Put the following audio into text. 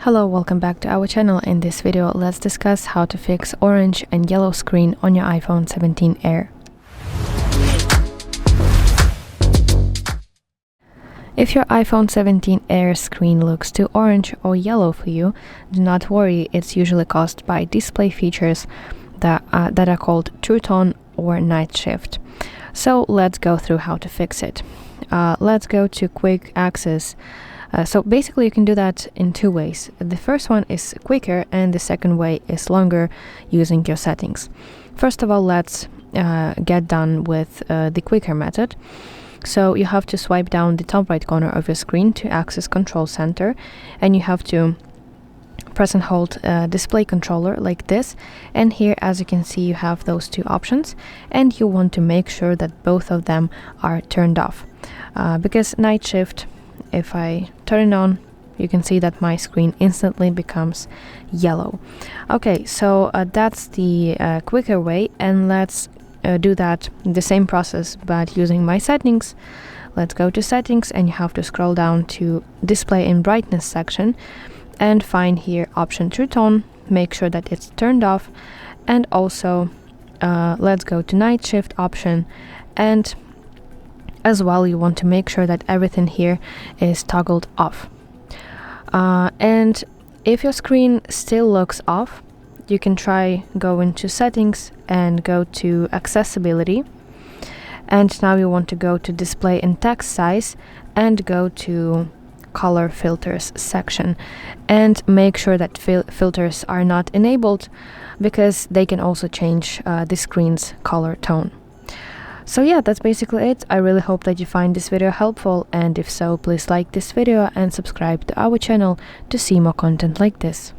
Hello, welcome back to our channel. In this video, let's discuss how to fix orange and yellow screen on your iPhone 17 Air. If your iPhone 17 Air screen looks too orange or yellow for you, do not worry, it's usually caused by display features that are called True Tone or Night Shift. So let's go through how to fix it. Let's go to Quick Access. So basically you can do that in two ways. The first one is quicker and the second way is longer using your settings. First of all, let's get done with the quicker method. So you have to swipe down the top right corner of your screen to access Control Center, and you have to press and hold display controller like this, and here, as you can see, you have those two options, and you want to make sure that both of them are turned off, because Night Shift, if I turn it on, you can see that my screen instantly becomes yellow. Okay, so that's the quicker way, and let's do that, the same process, but using my settings. Let's go to settings, and you have to scroll down to display and brightness section and find here option True Tone, make sure that it's turned off, and also let's go to Night Shift option, and as well you want to make sure that everything here is toggled off. And if your screen still looks off, you can try go into settings and go to accessibility, and now you want to go to display and text size and go to color filters section, and make sure that filters are not enabled, because they can also change the screen's color tone. So yeah, that's basically it. I really hope that you find this video helpful, and if so, please like this video and subscribe to our channel to see more content like this.